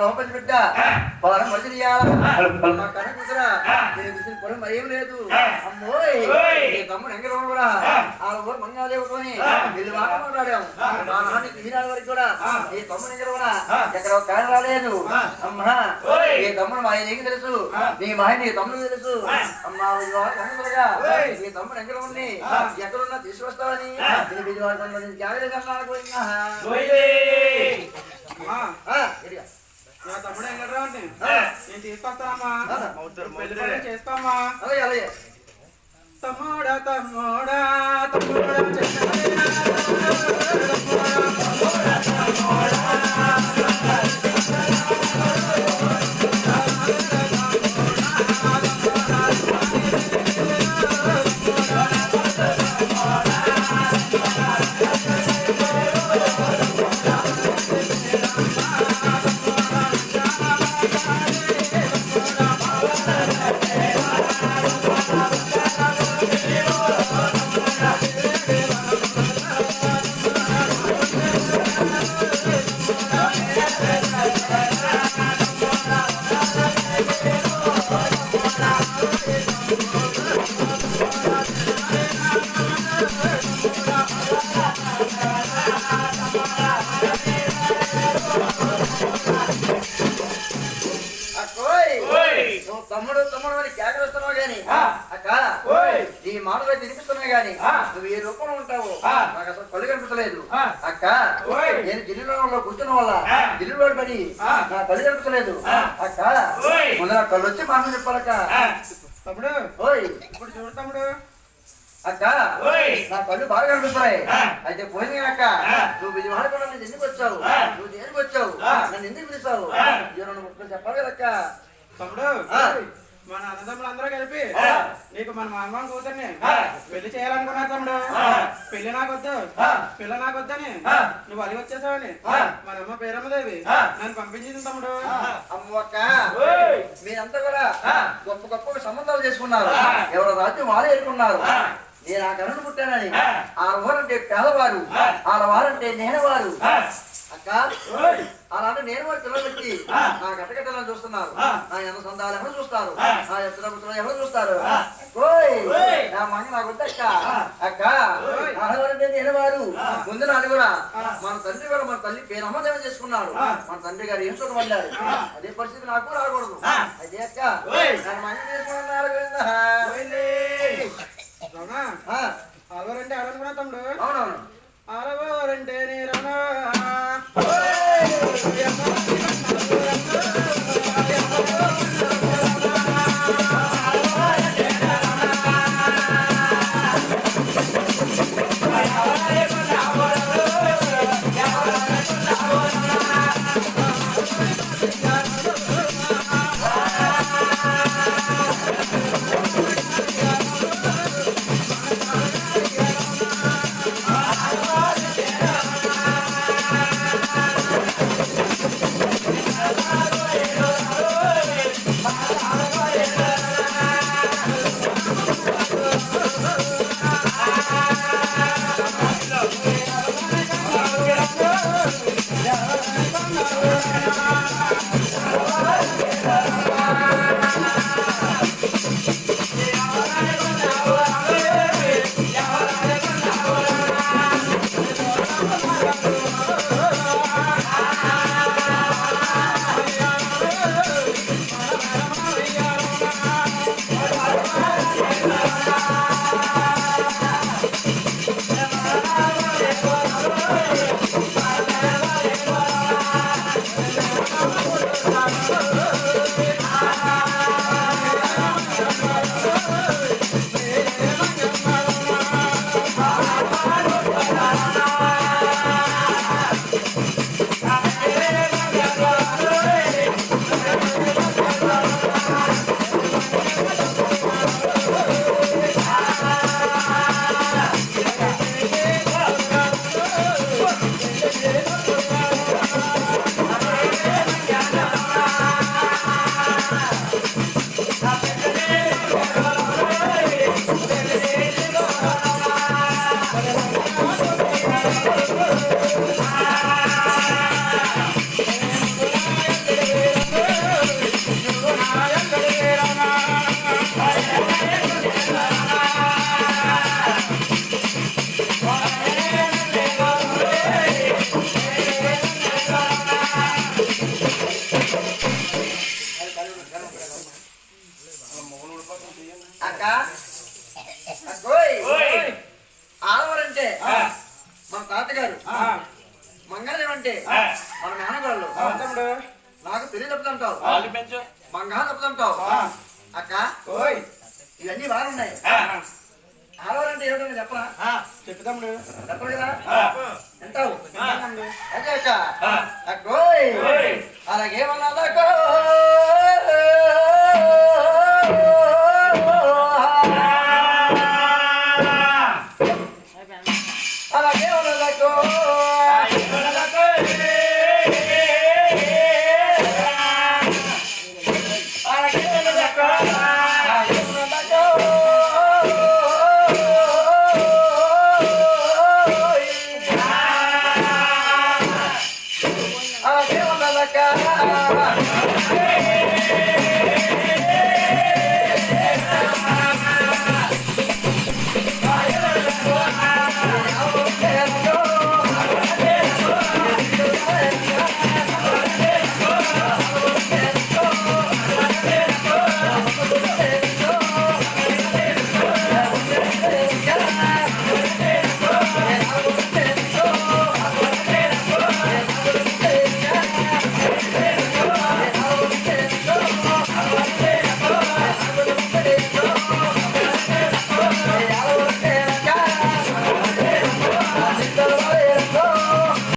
లోపలి బిడ్డ పొలం మరిది మా కనకురా పొలం మరేం లేదు అమ్మోయ్ నీ తమ్ముడు ఎంగరం కూడా ఆ ఊరు మంగాదేవుతోని వీళ్ళు మాట్లాడాము మా నాన్నకి ఈనాడు వరకు కూడా నీ తమ్ముడు ఎంగర కూడా ఎక్కడ కాని రాలేదు అమ్మా నీ తమ్ముడు మా ఆయనకి తెలుసు నీ మా నీ తమ్ముడు తెలుసు అమ్మా నీ తమ్ముడు ఎంగర ఉండి ఎక్కడున్నా తీసుకొస్తావని నేను విజయవాడ జాగ్రత్త నా తమ్ముడు ఎంగడరా అంటే నేను తీసుకొస్తానమ్మా పెళ్లి చేస్తామా అలాగే అలాగే తమ్ముడా తమ్ముడా తమ్ముడా తమ్ముడు తమ్ముడు మరి జాగ్రత్తన్నావు గాని అక్క ఈ మాటలు తినిపిస్తున్నాయి గాని నువ్వు ఏ రూపంలో ఉంటావు నాకు అసలు కళ్ళు కనిపించలేదు అక్క నేను జిల్లులో కూర్చున్న వల్ల జిల్లులో పడి నా కళ్ళు కనిపించలేదు అక్క ముందు నా కళ్ళు వచ్చి మాట చెప్పాలక్క తమ్ముడు ఓయ్ ఇప్పుడు చూడు తమ్ముడు అక్క నా కళ్ళు బాగా కనిపిస్తున్నాయి అయితే పోయింది అక్క నువ్వు విజయవాడకుండా నేను ఎందుకు వచ్చావు నువ్వు దేనికి వచ్చావు నన్ను ఎందుకు పిలుస్తావు ముక్కలు చెప్పాలి కదక్క తమ్ముడు మన అన్నదమ్ములు అందరూ కలిపి నీకు మన మామూలు కూతుర్ని పెళ్లి చేయాలనుకున్నారు తమ్ముడు పెళ్లి నాకొద్దు పిల్ల నాకొద్దని నువ్వు అది వచ్చేసావని మన అమ్మ పేరమ్మదేవి నన్ను పంపించింది తమ్ముడు అమ్మక్క మీరంతా కూడా గొప్ప గొప్ప సంబంధాలు చేసుకున్నారు ఎవరు రాజ్యం వారే ఎదుర్కొన్నారు నేను ఆ కరుణ పుట్టానని ఆ ఊరంటే పేదవారు ఆడవారంటే నేనవారు అక్క అలాంటి నేను వారి పిల్లలు పెట్టి నా గట్టగట్టలను చూస్తున్నారు నా ఎన్న సందాలు ఎవరు చూస్తారు నా ఎత్తులు ఎవరు చూస్తారు నా మంగ నాకు వద్దక్క అక్క ఆడవారంటే నేను వారు ముందు నాడు కూడా మన తండ్రి కూడా మన తల్లి పేరు అమ్మదేవం చేసుకున్నాడు మన తండ్రి గారు ఏం సుఖపడ్డారు అదే పరిస్థితి నాకు రాకూడదు అదే అక్క నా మంగ చేసుకున్నారు ఆడవారంటే ఆడనుకున్నా తమ్ముడు అవునవును ఆడవారంటే నేరనా పెళ్లి తప్పుదంటావు వాళ్ళు పెంచు. బంగారం తప్పుదంటావు ఆ, అక్క ఓయ్ ఇవన్నీ బాగున్నాయి ఆ, ఆడవాలంటే ఏమిటో చెప్పరా ఆ, చెప్పు తమ్ముడు చెప్పరు కదా ఆ, ఎంటావు తమ్ముడు అదే అక్క ఆ. అక్కోయ్ ఓయ్. అలాగేమన్నా అలాగేమన్నా అలాగేమన్నా